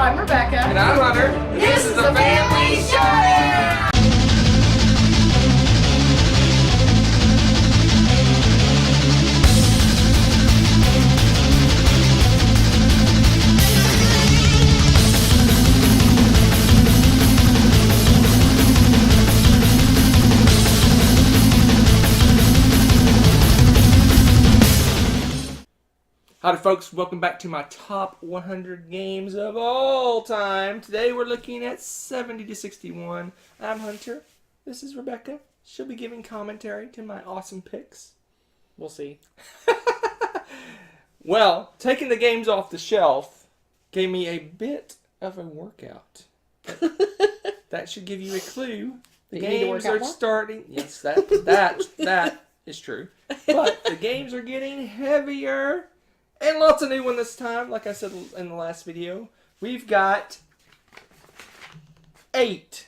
I'm Rebecca. And I'm Hunter. This is the Family Show! Howdy folks, welcome back to my top 100 games of all time. Today we're looking at 70 to 61. I'm Hunter. This is Rebecca. She'll be giving commentary to my awesome picks. We'll see. Well, taking the games off the shelf gave me a bit of a workout. That should give you a clue. The games are starting. Yes, that is true. But the games are getting heavier. And lots of new ones this time. Like I said in the last video, we've got 8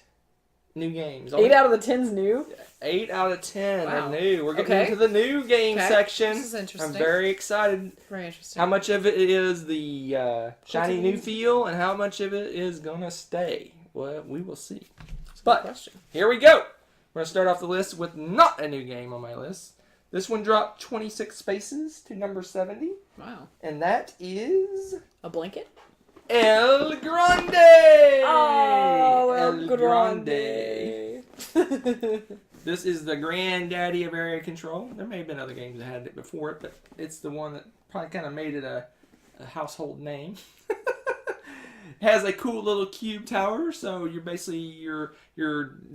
new games. 8 out of the 10's new? 8 out of 10 wow. are new. We're getting into the new game section. This is interesting. I'm very excited. Very interesting. How much of it is the shiny new feel and how much of it is going to stay? Well, we will see. But here we go. We're going to start off the list with not a new game on my list. This one dropped 26 spaces to number 70. Wow. And that is... a blanket? El Grande! Oh, El Grande. This is the granddaddy of area control. There may have been other games that had it before it, but it's the one that probably kind of made it a household name. Has a cool little cube tower, so you're basically you're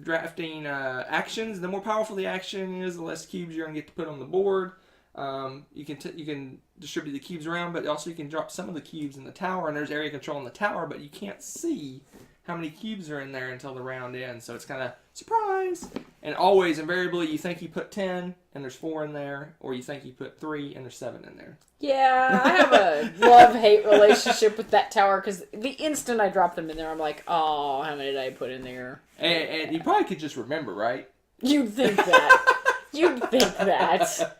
drafting actions. The more powerful the action is, the less cubes you're gonna get to put on the board. You can distribute the cubes around, but also you can drop some of the cubes in the tower, and there's area control in the tower, but you can't see how many cubes are in there until the round ends. So it's kind of surprise. And always, invariably, you think you put 10 and there's 4 in there, or you think you put 3 and there's 7 in there. Yeah, I have a love-hate relationship with that tower because the instant I drop them in there, I'm like, oh, how many did I put in there? And you probably could just remember, right? You'd think that. You'd think that.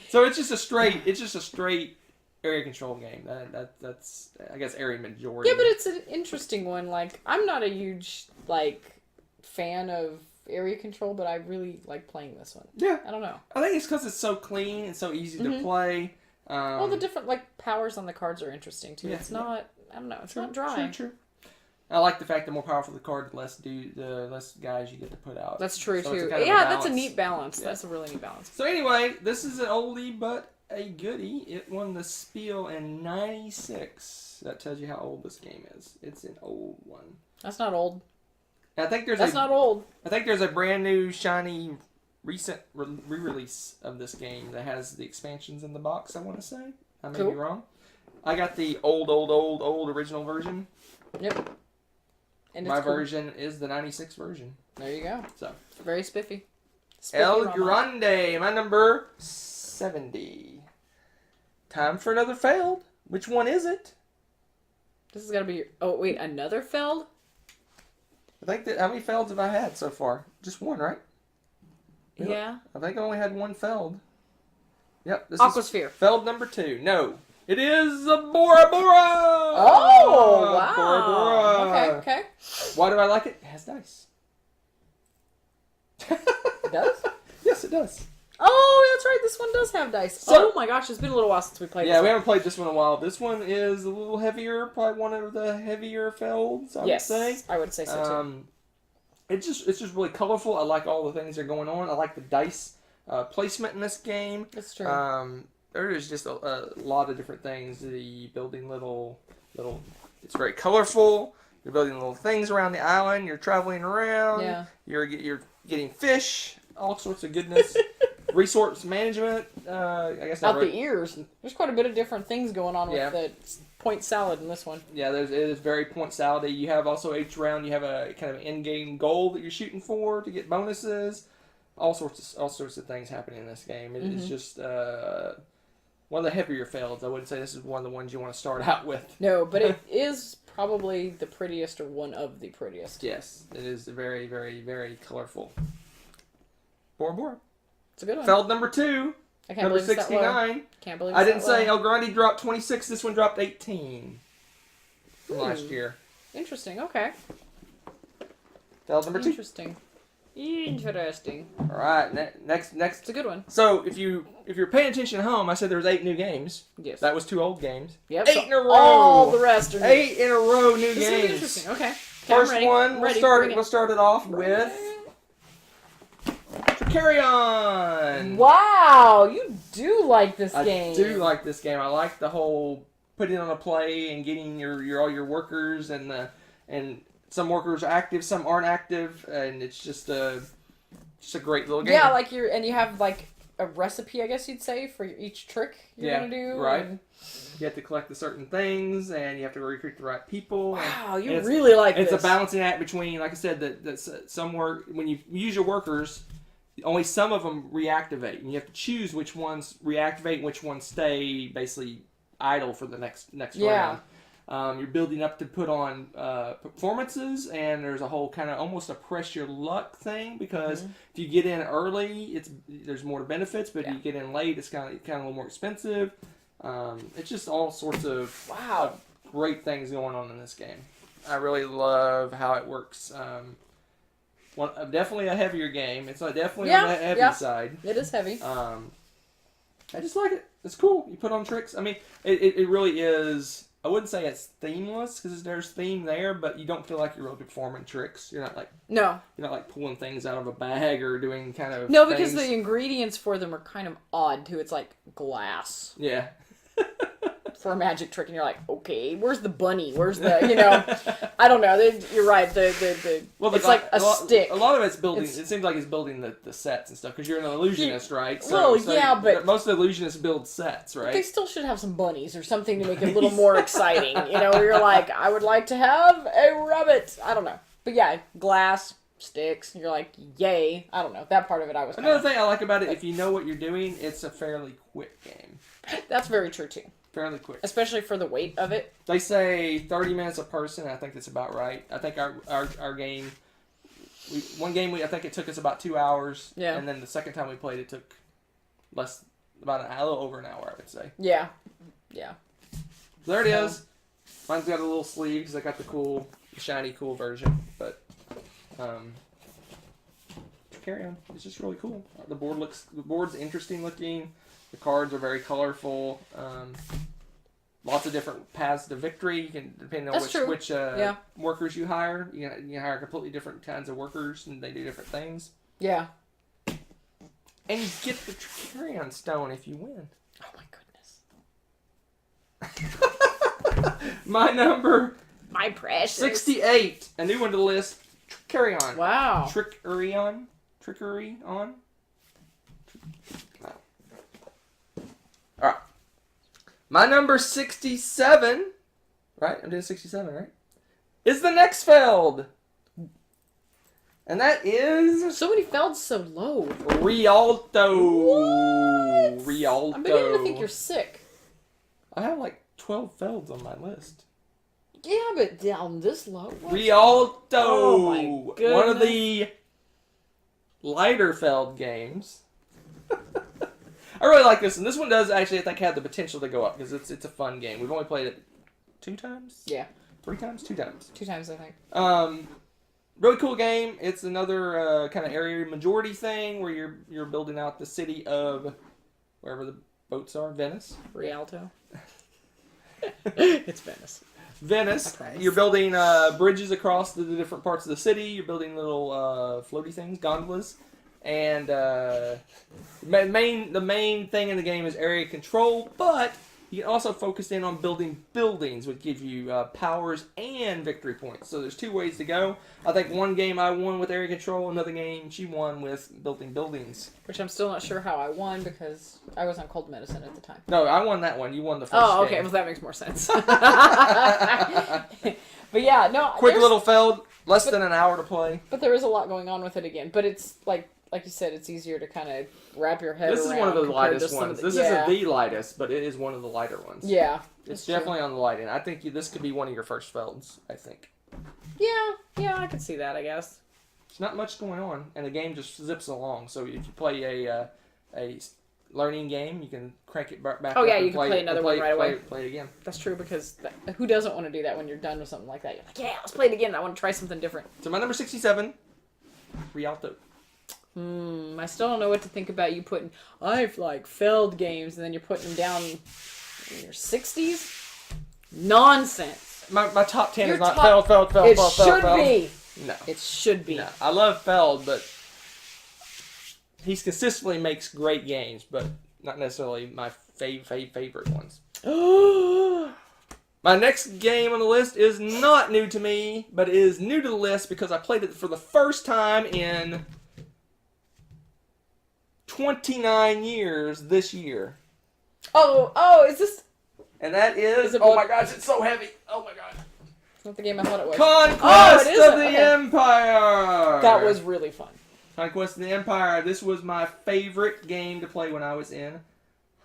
So it's just a straight area control game. That's I guess area majority. Yeah, but it's an interesting one. Like, I'm not a huge fan of area control, but I really like playing this one. Yeah, I don't know. I think it's because it's so clean and so easy to play. Well, the different powers on the cards are interesting too. Yeah, it's not. I don't know. It's not dry. True. I like the fact the more powerful the card, the less guys you get to put out. That's true too. Kind of that's a neat balance. Yeah. That's a really neat balance. So anyway, this is an oldie but a goodie. It won the Spiel in '96. That tells you how old this game is. It's an old one. That's not old. I think there's not old. I think there's a brand new shiny recent re-release of this game that has the expansions in the box. I want to say. I may be wrong. I got the old original version. Yep. And my version is the '96 version. There you go. So very spiffy. El Grande, my number 70. Time for another failed. Which one is it? This has got to be. Oh wait, another failed. I think that how many faileds have I had so far? Just one, right? Yeah. I think I only had one failed. Yep. This Aquasphere. Is failed number 2. No. It is a Bora Bora! Oh, wow. Bora Bora. Okay. Why do I like it? It has dice. It does? Yes, it does. Oh, that's right. This one does have dice. So, oh my gosh, it's been a little while since we played this. Yeah, we haven't played this one in a while. This one is a little heavier. Probably one of the heavier faileds, I would say. I would say so too. It's just really colorful. I like all the things that are going on. I like the dice placement in this game. That's true. There is just a lot of different things. The building little. It's very colorful. You're building little things around the island. You're traveling around. Yeah. You're getting fish. All sorts of goodness. Resource management. I guess out the ears. There's quite a bit of different things going on with the point salad in this one. Yeah, it is very point salady. You have also each round you have a kind of in-game goal that you're shooting for to get bonuses. All sorts of things happening in this game. It's just one of the heavier fails. I wouldn't say this is one of the ones you want to start out with. No, but it is probably the prettiest or one of the prettiest. Yes, it is very, very, very colorful. Bora Bora. It's a good one. Feld number 2. I can't number believe 69. Can't believe I didn't say El Grande dropped 26. This one dropped 18 from last year. Interesting. Okay. Feld number 2. Interesting. All right, next. It's a good one. So if you're paying attention at home, I said there was 8 new games. Yes. That was 2 old games. Yep. 8 in a row. All the rest are new. 8 in a row new This is games. interesting. Okay. First I'm one, ready. we'll start it off with Carry On. Wow, you do like this game. I do like this game. I like the whole putting on a play and getting your all your workers and some workers are active, some aren't active, and it's just a great little game. Yeah, like you have like a recipe, I guess you'd say, for each trick you're gonna do. Right. And... You have to collect the certain things, and you have to recruit the right people. Wow, you really like this. It's a balancing act between, like I said, that some work when you use your workers, only some of them reactivate, and you have to choose which ones reactivate, and which ones stay basically idle for the next round. You're building up to put on performances, and there's a whole kind of almost a press your luck thing because if you get in early, there's more benefits, but if you get in late, it's kind of a little more expensive. It's just all sorts of great things going on in this game. I really love how it works. Definitely a heavier game. It's definitely on the heavy side. It is heavy. I just like it. It's cool. You put on tricks. I mean, it really is. I wouldn't say it's themeless because there's theme there, but you don't feel like you're really performing tricks. You're not like you're not like pulling things out of a bag or doing kind of because things. the ingredients for them are kind of odd too. It's like glass. Yeah. For a magic trick, and you're like, okay, where's the bunny? Where's the, I don't know. You're right. It's like a stick. A lot of it's building. It seems like it's building the sets and stuff because you're an illusionist, right? But most of the illusionists build sets, right? They still should have some bunnies or something to make it a little more exciting. Where you're like, I would like to have a rabbit. I don't know, but yeah, glass. Sticks. You're like, yay. I don't know. That part of it I was Another thing I like about it, if you know what you're doing, it's a fairly quick game. That's very true, too. Fairly quick. Especially for the weight of it. They say 30 minutes a person. I think that's about right. I think our game, I think it took us about 2 hours. Yeah. And then the second time we played, it took a little over an hour, I would say. Yeah. Yeah. So there it is. Mine's got a little sleeve because I got the shiny, cool version. But Carry On. It's just really cool. The board's interesting looking. The cards are very colorful. Lots of different paths to victory. You can depending on which workers you hire. You can hire completely different kinds of workers, and they do different things. Yeah. And you get the Carry On stone if you win. Oh my goodness. My precious 68. A new one to the list. Carry On. Wow. Trickery on. Alright. My number 67, right? I'm doing 67, right? Is the next Feld. And that is... So many Felds so low. Rialto. What? Rialto. I'm beginning to think you're sick. I have like 12 Felds on my list. Yeah, but down this low? What? Rialto. Oh my goodness. One of the lighter Feld games. I really like this, and this one does actually, I think, have the potential to go up because it's a fun game. We've only played it 2 times? Yeah. 3 times? 2 times. 2 times, I think. Really cool game. It's another kind of area majority thing where you're building out the city of wherever the boats are. Venice. Rialto. It's Venice. Venice. You're building bridges across the different parts of the city. You're building little floaty things, gondolas. And the main thing in the game is area control, but you can also focus in on building buildings, which give you powers and victory points. So there's 2 ways to go. I think one game I won with area control, another game she won with building buildings. Which I'm still not sure how I won because I was on cold medicine at the time. No, I won that one. You won the first Oh, okay. game. Well, that makes more sense. But yeah, no. Quick little Feld, less than an hour to play. But there is a lot going on with it again. But it's like you said, it's easier to kind of wrap your head around. This is one of the lightest ones. This isn't the lightest, but it is one of the lighter ones. Yeah. It's definitely on the light end. I think this could be one of your first Felds, I think. Yeah, I can see that, I guess. There's not much going on, and the game just zips along. So if you play a learning game. You can crank it back Oh up yeah, and you can play another one right away. Play it again. That's true, because who doesn't want to do that when you're done with something like that? You're like, yeah, let's play it again. I want to try something different. So my number 67, Rialto. I still don't know what to think about you putting, I've like failed games, and then you're putting them down in your 60s? Nonsense. My top 10 Your is not top- failed. It should be. No. It should be. No. I love Feld, but he consistently makes great games, but not necessarily my favorite ones. My next game on the list is not new to me, but it is new to the list because I played it for the first time in 29 years this year. Oh, is this... And that is... it Oh my gosh, it's so heavy. Oh my god. It's not the game I thought it was. Conquest it is? of the Okay. Empire! That was really fun. Conquest of the Empire. This was my favorite game to play when I was in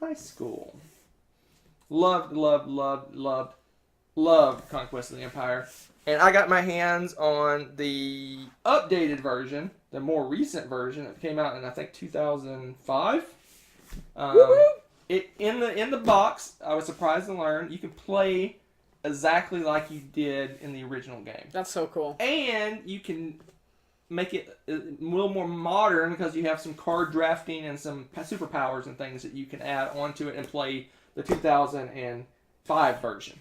high school. Loved Conquest of the Empire. And I got my hands on the updated version, the more recent version. It came out in, I think, 2005. In the box, I was surprised to learn you can play exactly like you did in the original game. That's so cool. And you can make it a little more modern because you have some card drafting and some superpowers and things that you can add onto it and play the 2005 version.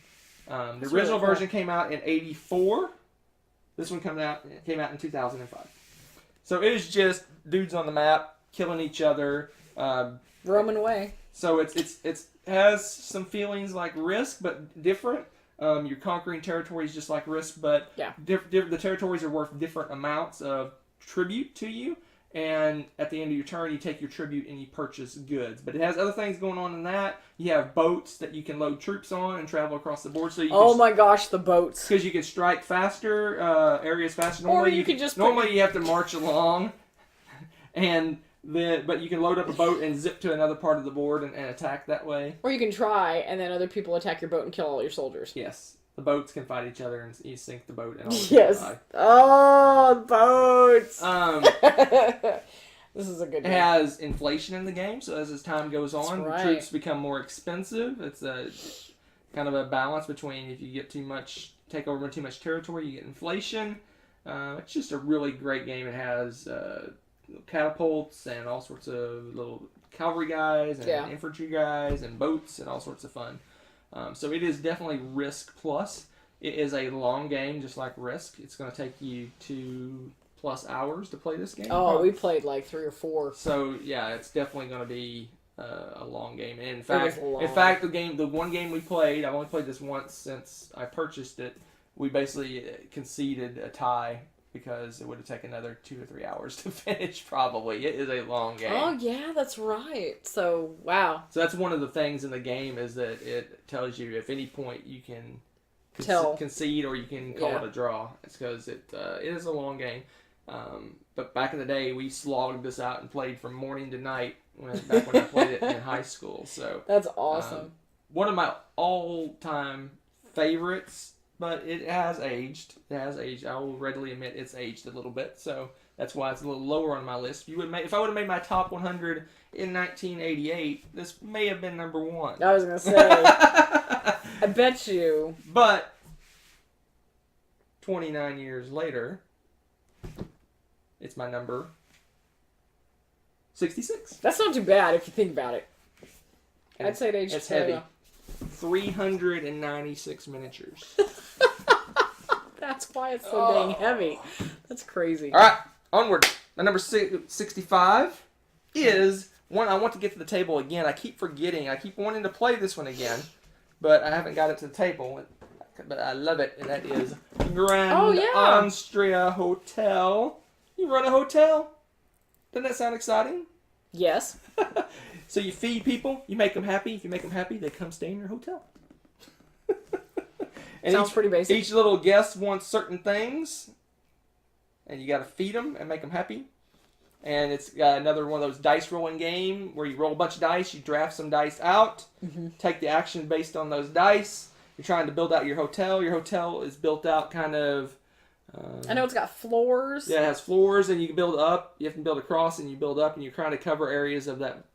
The original really cool. version came out in '84. This one came out in 2005. So it is just dudes on the map killing each other. Roman way. So it has some feelings like Risk, but different. You're conquering territories just like Risk, but Yeah. the territories are worth different amounts of tribute to you. And at the end of your turn, you take your tribute and you purchase goods. But it has other things going on in that. You have boats that you can load troops on and travel across the board. So you Oh my gosh, the boats. because you can strike faster, areas faster. Or you could just normally you have to march along, but you can load up a boat and zip to another part of the board and attack that way. Or you can try, and then other people attack your boat and kill all your soldiers. Yes, the boats can fight each other, and you sink the boat. And all the Yes. people die. Oh, boats. This is a good It game. has inflation in the game, so as time goes on, That's right. troops become more expensive. It's a kind of a balance between if you get take over too much territory, you get inflation. It's just a really great game. It has catapults and all sorts of little cavalry guys and infantry guys and boats and all sorts of fun. So it is definitely Risk Plus. It is a long game, just like Risk. It's going to take you 2+ hours to play this game. Oh, we played like 3 or 4. So yeah, it's definitely going to be a long game. And long. in fact, the one game we played, I've only played this once since I purchased it. We basically conceded a tie because it would have taken another 2 or 3 hours to finish. Probably it is a long game. Oh yeah, that's right. So wow. So that's one of the things in the game is that it tells you if any point you can concede or you can call it a draw. It's because it is a long game. But back in the day, we slogged this out and played from morning to night back when I played it in high school. So That's awesome. One of my all-time favorites, but it has aged. I will readily admit it's aged a little bit. So that's why it's a little lower on my list. If I would have made my top 100 in 1988, this may have been number 1. I was gonna say. I bet you. But 29 years later, it's my number 66. That's not too bad if you think about it. And I'd say it aged it's fairly heavy. 396 miniatures. That's why it's so dang heavy. That's crazy. All right, onward. My number 65 is one I want to get to the table again. I keep forgetting. I keep wanting to play this one again, but I haven't got it to the table. But I love it, and that is Grand Austria Hotel. You run a hotel? Doesn't that sound exciting? Yes. So you feed people, you make them happy. If you make them happy, they come stay in your hotel. And Sounds pretty basic. Each little guest wants certain things, and you got to feed them and make them happy. And it's got another one of those dice rolling game where you roll a bunch of dice, you draft some dice out, take the action based on those dice. You're trying to build out your hotel. Your hotel is built out kind of I know it's got floors. Yeah, it has floors, and you can build up. You have to build across, and you build up, and you're trying to cover areas of that.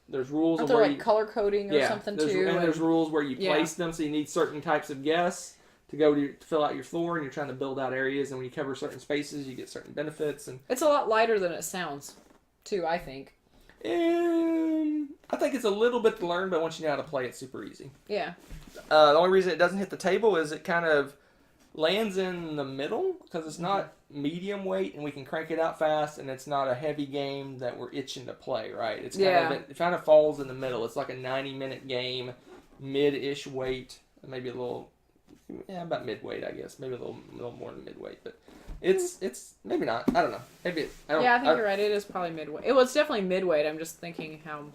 There's rules Aren't of there where like you, color coding or something too? And there's rules where you Yeah. place them, so you need certain types of guests to fill out your floor, and you're trying to build out areas. And when you cover certain spaces, you get certain benefits. And it's a lot lighter than it sounds, too. I think. I think it's a little bit to learn, but once you know how to play, it's super easy. Yeah. The only reason it doesn't hit the table is it kind of lands in the middle because it's not medium weight and we can crank it out fast, and it's not a heavy game that we're itching to play, right? It's it kind of falls in the middle. It's like a 90-minute game, mid-ish weight, maybe a little, about mid-weight, I guess. Maybe a little more than mid-weight, but it's maybe not. I don't know. Maybe I think you're right. It is probably midweight. It's definitely midweight. I'm just thinking how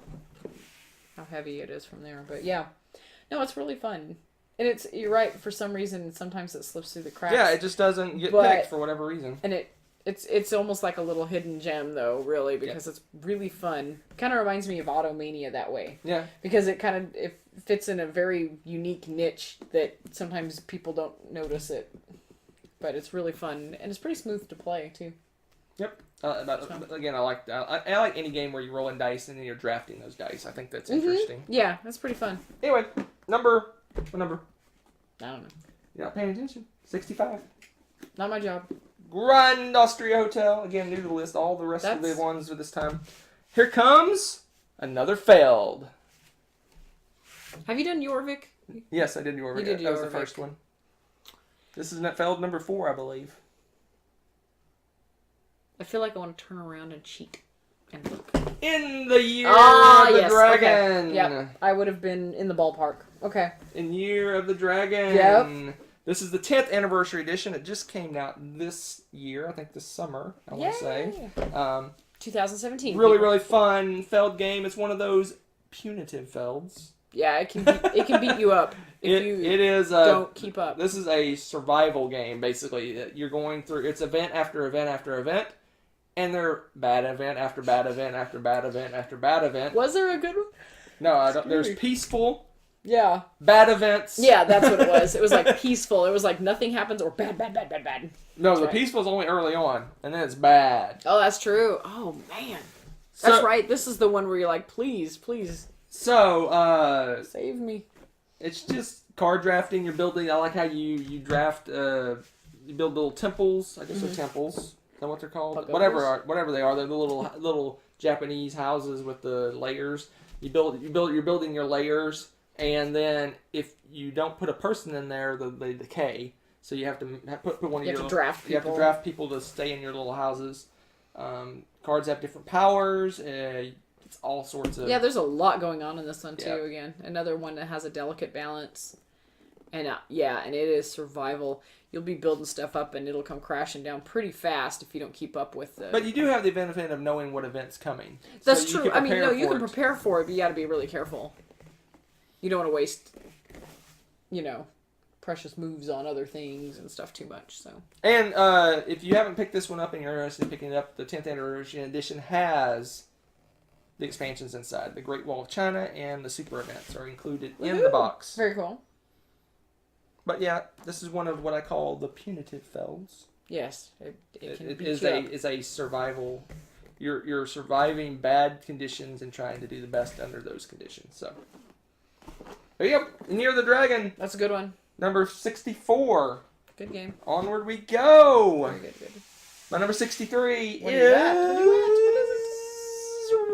heavy it is from there. But yeah, no, it's really fun. And you're right, for some reason, sometimes it slips through the cracks. Yeah, it just doesn't get picked for whatever reason. And it's almost like a little hidden gem, though, really, because it's really fun. Kind of reminds me of Automania that way. Yeah. Because it fits in a very unique niche that sometimes people don't notice it. But it's really fun, and it's pretty smooth to play, too. Yep. Again, I like any game where you're rolling dice and then you're drafting those dice. I think that's interesting. Yeah, that's pretty fun. Anyway, what number? I don't know. You're not paying attention. 65. Not my job. Grand Austria Hotel. Again, new to the list. All the rest of the ones at this time. Here comes another failed. Have you done Jorvik? Yes, I did Jorvik. You did That was Jorvik. the first one. This is failed number 4, I believe. I feel like I want to turn around and cheat and look. In the year of the dragon. Okay. Yep. I would have been in the ballpark. Okay. In Year of the Dragon. Yep. This is the 10th anniversary edition. It just came out this year. I think this summer, I want to say. 2017. Really, really fun Feld game. It's one of those punitive Felds. Yeah, it can beat you up if you don't keep up. This is a survival game, basically. You're going through, it's event after event after event, and they're bad event after bad event after bad event after bad event. Was there a good one? No, I don't. There's peaceful. Yeah. Bad events. Yeah, that's what it was. It was like peaceful. It was like nothing happens or bad, bad, bad, bad, bad. No, the peaceful is only early on, and then it's bad. Oh, that's true. Oh, man. That's right. This is the one where you're like, please, please. So, save me. It's just card drafting. You're building. I like how you draft. You build little temples. I guess they're temples. Is that what they're called? Pagodas? Whatever they are. They're the little Japanese houses with the layers. You're building your layers, and then if you don't put a person in there, they decay. So you have to put one of your. Draft people. You have to draft people to stay in your little houses. Cards have different powers. It's all sorts of... Yeah, there's a lot going on in this one, too, Yeah. again. Another one that has a delicate balance. And, and it is survival. You'll be building stuff up, and it'll come crashing down pretty fast if you don't keep up with the... But you do have the benefit of knowing what event's coming. That's so true. I mean, no, you can prepare for it, but you gotta be really careful. You don't want to waste, precious moves on other things and stuff too much, so... And, if you haven't picked this one up and you're interested in picking it up, the 10th Anniversary Edition has... the expansions inside. The Great Wall of China and the super events are included in the box. Very cool. But yeah, this is one of what I call the punitive Felds. Yes. It can beat is you up. is a survival. You're surviving bad conditions and trying to do the best under those conditions. So there you go. Near the Dragon. That's a good one. Number 64. Good game. Onward we go. Very good. My number 63 What is that? What is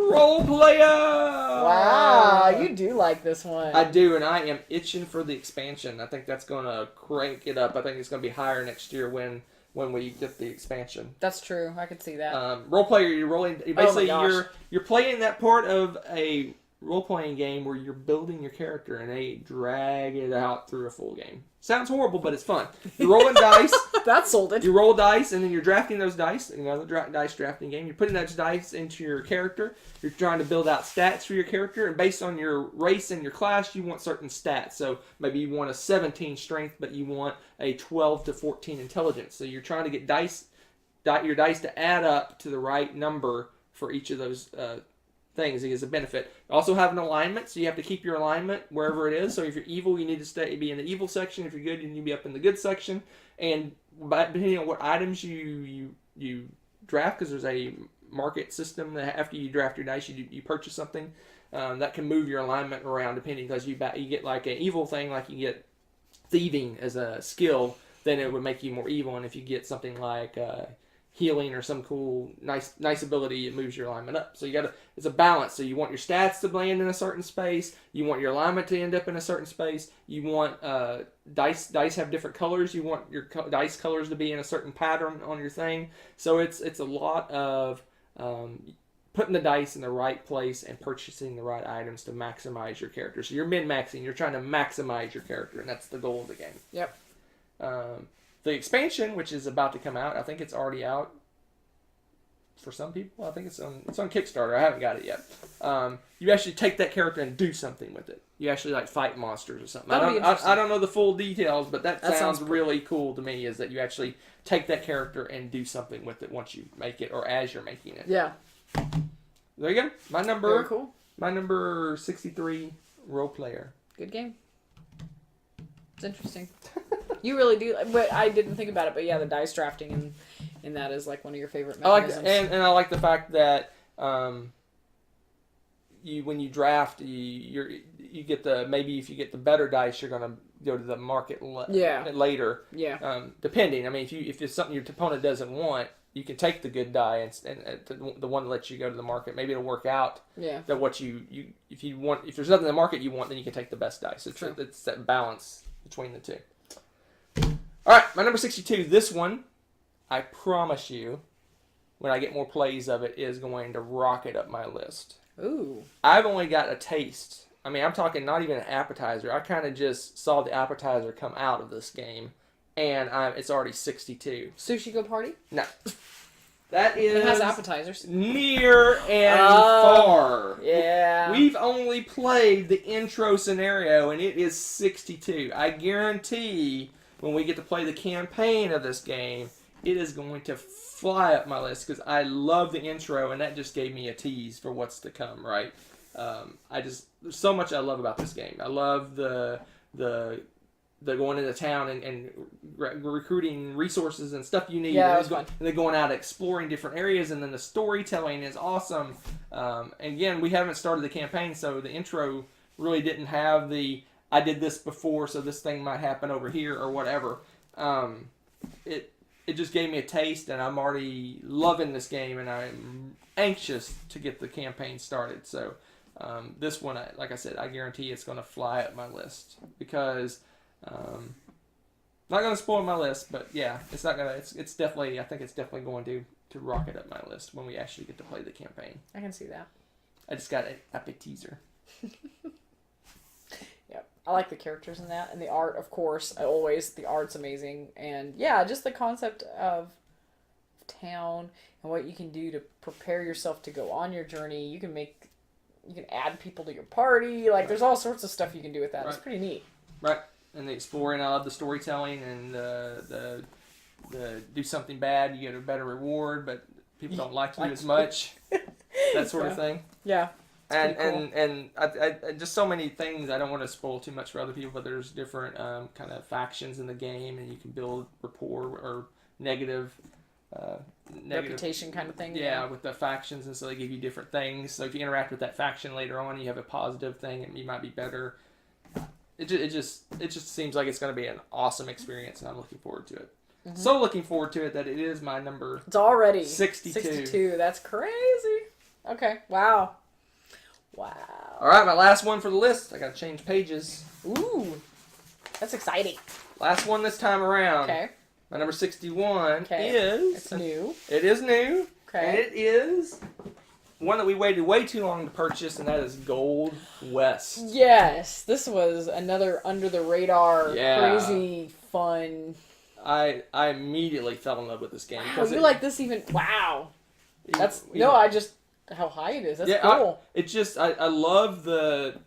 Role Player. Wow, you do like this one. I do, and I am itching for the expansion. I think that's going to crank it up. I think it's going to be higher next year when we get the expansion. That's true. I could see that. Role player, you're rolling. Basically, gosh. you're playing that part of a role playing game where you're building your character and they drag it out through a full game. Sounds horrible, but it's fun. You're rolling dice. That sold it. You roll dice, and then you're drafting those dice. Another dice drafting game. You're putting those dice into your character. You're trying to build out stats for your character, and based on your race and your class, you want certain stats. So maybe you want a 17 strength, but you want a 12 to 14 intelligence. So you're trying to get your dice to add up to the right number for each of those things. It is a benefit. You also have an alignment, so you have to keep your alignment wherever it is. So if you're evil, you need to be in the evil section. If you're good, you need to be up in the good section. And but depending on what items you draft, because there's a market system that after you draft your dice, you purchase something that can move your alignment around depending, because you get like an evil thing, like you get thieving as a skill, then it would make you more evil. And if you get something like healing or some cool nice ability, it moves your alignment up. So it's a balance. So you want your stats to land in a certain space, you want your alignment to end up in a certain space, you want dice have different colors, you want your dice colors to be in a certain pattern on your thing. So it's a lot of putting the dice in the right place and purchasing the right items to maximize your character. So you're min-maxing, you're trying to maximize your character, and that's the goal of the game. Yep. The expansion, which is about to come out, I think it's already out for some people. I think it's on Kickstarter. I haven't got it yet. You actually take that character and do something with it. You actually like fight monsters or something. I don't know the full details, but that sounds really cool to me, is that you actually take that character and do something with it once you make it or as you're making it. Yeah. There you go. Very cool. My number 63, Role Player. Good game. It's interesting. You really do, but I didn't think about it. But yeah, the dice drafting and that is like one of your favorite mechanisms. And I like the fact that when you draft, you get maybe if you get the better dice, you're gonna go to the market later. Yeah. Depending. I mean, if it's something your opponent doesn't want, you can take the good die and the one that lets you go to the market. Maybe it'll work out. Yeah. That what if there's nothing in the market you want, then you can take the best dice. It's that balance between the two. All right, my number 62. This one, I promise you, when I get more plays of it, is going to rocket up my list. Ooh. I've only got a taste. I mean, I'm talking not even an appetizer. I kind of just saw the appetizer come out of this game, and it's already 62. Sushi Go Party? No. That is... It has appetizers. Near and far. Yeah. We've only played the intro scenario, and it is 62. I guarantee when we get to play the campaign of this game, it is going to fly up my list, because I love the intro, and that just gave me a tease for what's to come, right? There's so much I love about this game. I love the going into town and recruiting resources and stuff you need. Yeah, that was fun. And then going out exploring different areas, and then the storytelling is awesome. And again, we haven't started the campaign, so the intro really didn't have I did this before, so this thing might happen over here or whatever. It just gave me a taste, and I'm already loving this game, and I'm anxious to get the campaign started. So this one, like I said, I guarantee it's going to fly up my list, because not going to spoil my list, but yeah, it's not going to. It's definitely. I think it's definitely going to rocket up my list when we actually get to play the campaign. I can see that. I just got an appetizer. Yep. I like the characters in that, and the art, of course. The art's amazing, and yeah, just the concept of town and what you can do to prepare yourself to go on your journey. You can add people to your party. Like, there's all sorts of stuff you can do with that. Right. It's pretty neat. Right. And the exploring, I love the storytelling, and the do something bad, you get a better reward, but people don't like you as much. That sort of thing. Yeah. And I just so many things. I don't want to spoil too much for other people, but there's different kind of factions in the game, and you can build rapport or negative reputation kind of thing. Yeah, with the factions, and so they give you different things. So if you interact with that faction later on, you have a positive thing, and you might be better. It just seems like it's going to be an awesome experience, and I'm looking forward to it. Mm-hmm. So looking forward to it that it is my number. It's already 62. 62. That's crazy. Okay. Wow. All right, my last one for the list. I got to change pages. Ooh, that's exciting. Last one this time around. Okay. My number 61 is... It's new. It is new. Okay. And it is one that we waited way too long to purchase, and that is Gold West. Yes. This was another under-the-radar, crazy, fun... I immediately fell in love with this game. Wow, you like this even... Wow. That's... I just... How high it is. That's cool. I love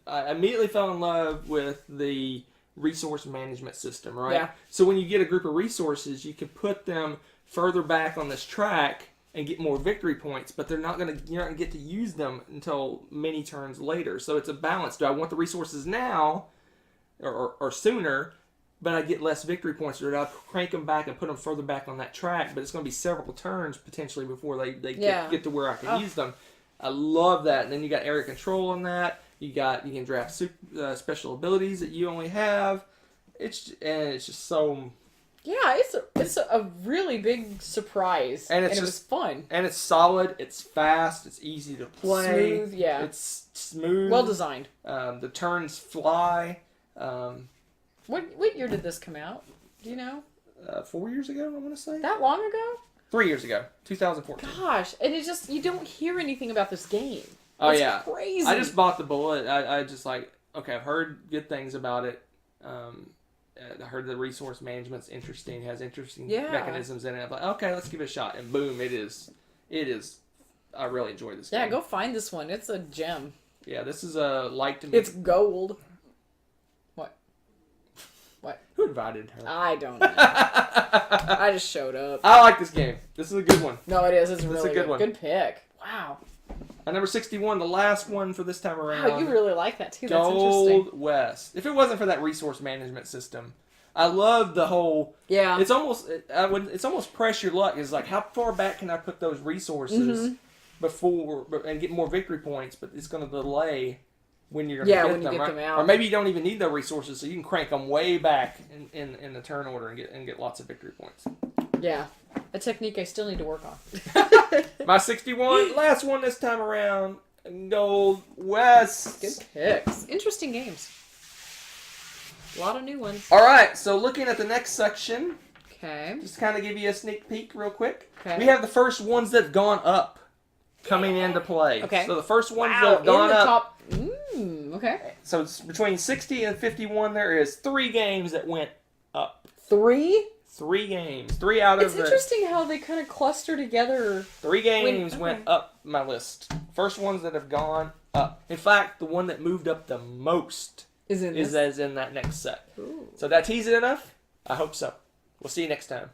I immediately fell in love with the resource management system, right? Yeah. So when you get a group of resources, you can put them further back on this track and get more victory points, but you're not gonna get to use them until many turns later. So it's a balance. Do I want the resources now or sooner? but I get less victory points. Or I'll crank them back and put them further back on that track, but it's going to be several turns potentially before they get to where I can use them. I love that. And then you got area control on that. You can draft special abilities that you only have. It's just so. Yeah, it's a really big surprise, and it was fun. And it's solid. It's fast. It's easy to play. Smooth, yeah. It's smooth. Well designed. The turns fly. What year did this come out? Do you know? 4 years ago, I want to say. That long ago? 3 years ago, 2014. Gosh, and you don't hear anything about this game. Oh it's yeah, crazy. I just bought the bullet. I just like, okay, I've heard good things about it. I heard the resource management's interesting, has interesting mechanisms in it. I'm like, okay, let's give it a shot. And boom, it is. I really enjoy this game. Yeah, go find this one. It's a gem. Yeah, this is a light to me. It's gold. What? Who invited her? I don't know. I just showed up. I like this game. This is a good one. No, it is. It's really a good one. Good pick. Wow. Number 61, the last one for this time around. Wow, you really like that too. That's Gold interesting. West. If it wasn't for that resource management system, I love the whole. Yeah. It's almost press your luck. It's like how far back can I put those resources before and get more victory points? But it's going to delay when you're going to get them out. Or maybe you don't even need the resources, so you can crank them way back in the turn order and get lots of victory points. Yeah. A technique I still need to work on. My 61, last one this time around. Gold West. Good picks. Interesting games. A lot of new ones. All right, so looking at the next section. Okay. Just kind of give you a sneak peek real quick. Okay. We have the first ones that have gone up coming into play. Okay. So the first ones that have gone up. Top. Okay. So it's between 60 and 51, there is 3 games that went up. 3? 3 games. 3 out of It's interesting how they kind of cluster together. 3 games went up my list. First ones that have gone up. In fact, the one that moved up the most is in that next set. Ooh. So that tease it enough? I hope so. We'll see you next time.